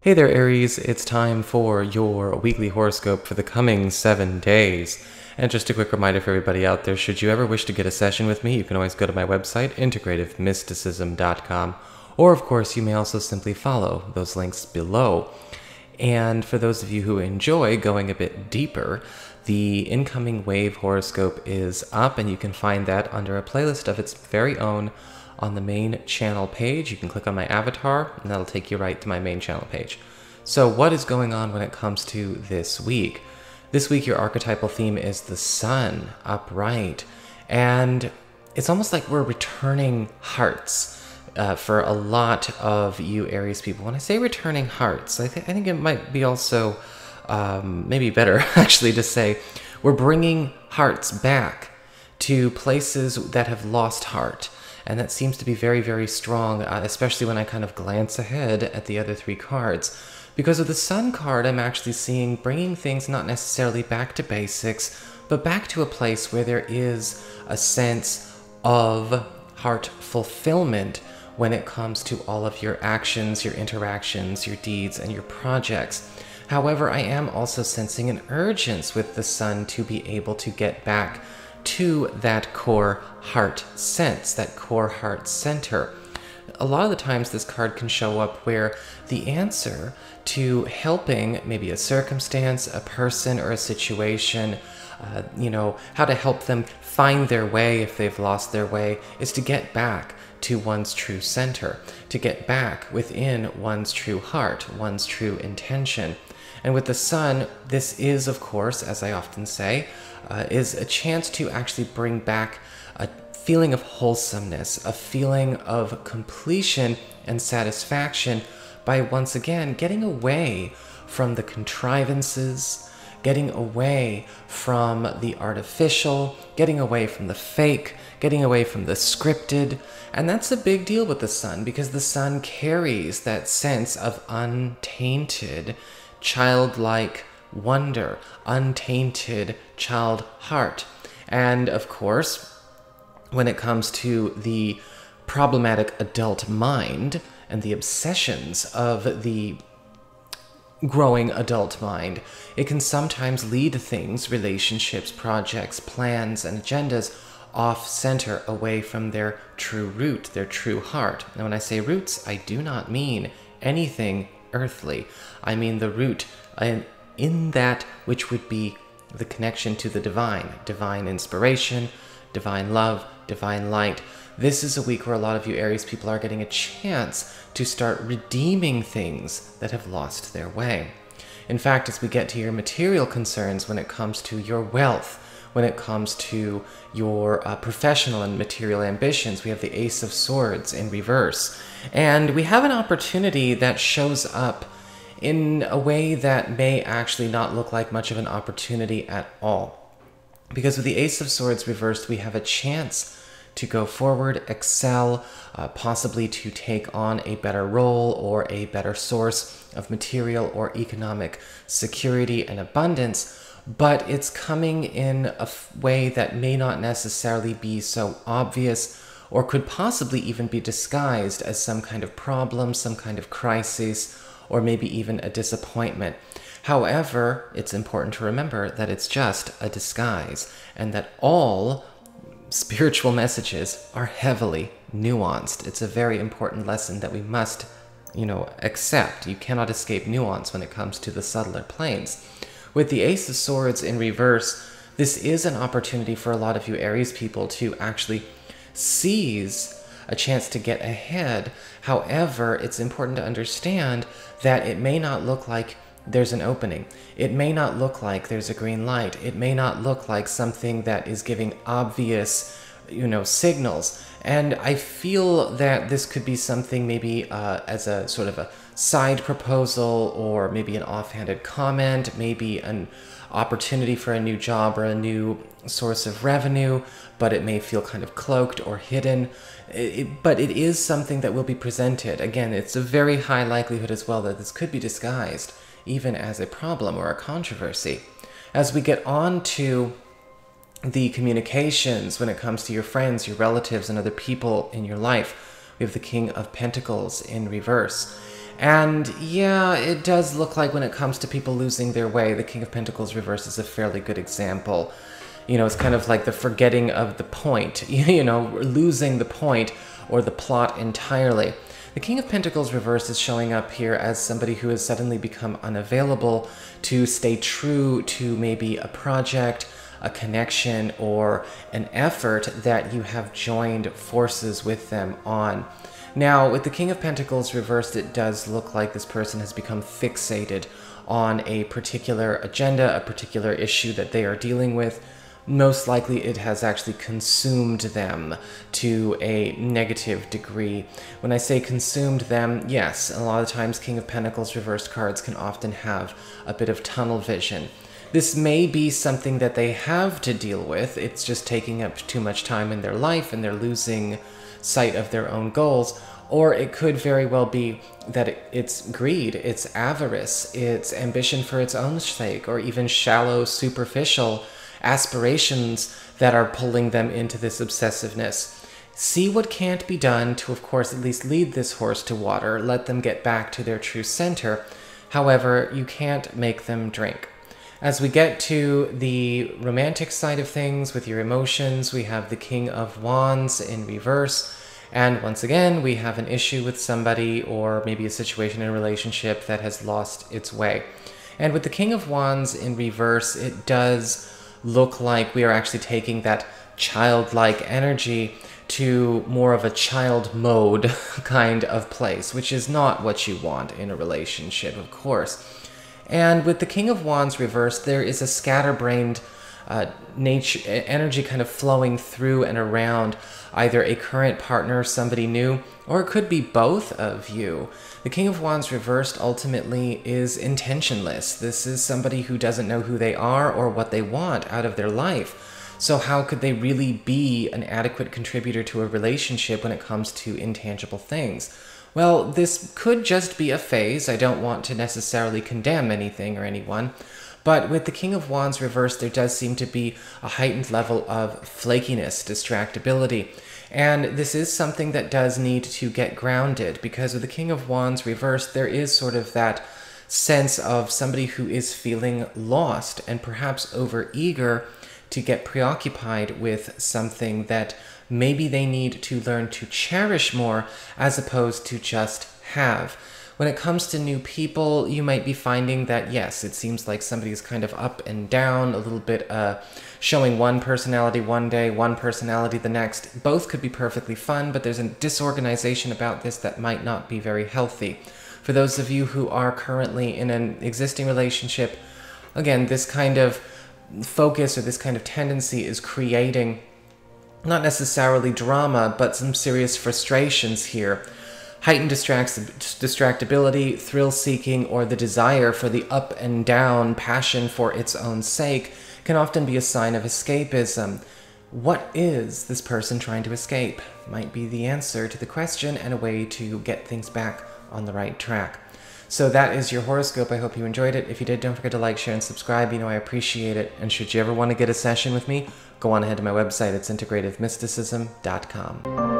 Hey there, Aries. It's time for your weekly horoscope for the coming 7 days. And just a quick reminder for everybody out there, should you ever wish to get a session with me, you can always go to my website, integrativemysticism.com. Or, of course, you may also simply follow those links below. And for those of you who enjoy going a bit deeper, the incoming wave horoscope is up, and you can find that under a playlist of its very own on the main channel page. You can click on my avatar, and that'll take you right to my main channel page. So what is going on when it comes to this week? This week, your archetypal theme is the sun, upright. And it's almost like we're returning hearts for a lot of you Aries people. When I say returning hearts, I think it might be also maybe better actually to say we're bringing hearts back to places that have lost heart. And that seems to be very, very strong, especially when I kind of glance ahead at the other three cards. Because with the Sun card, I'm actually seeing bringing things not necessarily back to basics, but back to a place where there is a sense of heart fulfillment when it comes to all of your actions, your interactions, your deeds, and your projects. However, I am also sensing an urgency with the Sun to be able to get back to that core heart sense, that core heart center. A lot of the times this card can show up where the answer to helping maybe a circumstance, a person, or a situation, how to help them find their way if they've lost their way, is to get back to one's true center, to get back within one's true heart, one's true intention. And with the Sun, this is, of course, as I often say, is a chance to actually bring back a feeling of wholesomeness, a feeling of completion and satisfaction by once again getting away from the contrivances, getting away from the artificial, getting away from the fake, getting away from the scripted. And that's a big deal with the Sun, because the Sun carries that sense of untainted, childlike wonder, untainted child heart. And of course, when it comes to the problematic adult mind and the obsessions of the growing adult mind, it can sometimes lead things, relationships, projects, plans, and agendas off center, away from their true root, their true heart. And when I say roots, I do not mean anything earthly. I mean the root in that which would be the connection to the divine, divine inspiration, divine love, divine light. This is a week where a lot of you Aries people are getting a chance to start redeeming things that have lost their way. In fact, as we get to your material concerns, when it comes to your wealth, when it comes to your professional and material ambitions, we have the Ace of Swords in reverse. And we have an opportunity that shows up in a way that may actually not look like much of an opportunity at all. Because with the Ace of Swords reversed, we have a chance to go forward, excel, possibly to take on a better role or a better source of material or economic security and abundance. But it's coming in a way that may not necessarily be so obvious, or could possibly even be disguised as some kind of problem, some kind of crisis, or maybe even a disappointment. However, it's important to remember that it's just a disguise, and that all spiritual messages are heavily nuanced. It's a very important lesson that we must, accept. You cannot escape nuance when it comes to the subtler planes. With the Ace of Swords in reverse, this is an opportunity for a lot of you Aries people to actually seize a chance to get ahead. However, it's important to understand that it may not look like there's an opening. It may not look like there's a green light. It may not look like something that is giving obvious, signals. And I feel that this could be something maybe as a sort of a side proposal, or maybe an offhanded comment, maybe an opportunity for a new job or a new source of revenue, but it may feel kind of cloaked or hidden. But it is something that will be presented. Again, it's a very high likelihood as well that this could be disguised even as a problem or a controversy. As we get on to the communications when it comes to your friends, your relatives, and other people in your life, we have the King of Pentacles in reverse. And yeah, it does look like when it comes to people losing their way, the King of Pentacles reverse is a fairly good example. You know, it's kind of like the forgetting of the point, you know, losing the point or the plot entirely. The King of Pentacles reverse is showing up here as somebody who has suddenly become unavailable to stay true to maybe a project, a connection, or an effort that you have joined forces with them on. Now, with the King of Pentacles reversed, it does look like this person has become fixated on a particular agenda, a particular issue that they are dealing with. Most likely it has actually consumed them to a negative degree. When I say consumed them, yes, a lot of times King of Pentacles reversed cards can often have a bit of tunnel vision. This may be something that they have to deal with. It's just taking up too much time in their life and they're losing sight of their own goals. Or it could very well be that it's greed, it's avarice, it's ambition for its own sake, or even shallow, superficial aspirations that are pulling them into this obsessiveness. See what can't be done to, of course, at least lead this horse to water, let them get back to their true center. However, you can't make them drink. As we get to the romantic side of things with your emotions, we have the King of Wands in reverse. And once again, we have an issue with somebody or maybe a situation in a relationship that has lost its way. And with the King of Wands in reverse, it does look like we are actually taking that childlike energy to more of a child mode kind of place, which is not what you want in a relationship, of course. And with the King of Wands reversed, there is a scatterbrained nature, energy kind of flowing through and around either a current partner, somebody new, or it could be both of you. The King of Wands reversed ultimately is intentionless. This is somebody who doesn't know who they are or what they want out of their life. So how could they really be an adequate contributor to a relationship when it comes to intangible things? Well, this could just be a phase. I don't want to necessarily condemn anything or anyone. But with the King of Wands reversed, there does seem to be a heightened level of flakiness, distractibility. And this is something that does need to get grounded, because with the King of Wands reversed, there is sort of that sense of somebody who is feeling lost and perhaps overeager to get preoccupied with something that maybe they need to learn to cherish more as opposed to just have. When it comes to new people, you might be finding that, yes, it seems like somebody is kind of up and down, a little bit showing one personality one day, one personality the next. Both could be perfectly fun, but there's a disorganization about this that might not be very healthy. For those of you who are currently in an existing relationship, again, this kind of focus or this kind of tendency is creating not necessarily drama, but some serious frustrations here. Heightened distractibility, thrill-seeking, or the desire for the up and down, passion for its own sake can often be a sign of escapism. What is this person trying to escape? Might be the answer to the question and a way to get things back on the right track. So that is your horoscope. I hope you enjoyed it. If you did, don't forget to like, share, and subscribe. You know I appreciate it. And should you ever want to get a session with me, go on ahead to my website. It's integrativemysticism.com.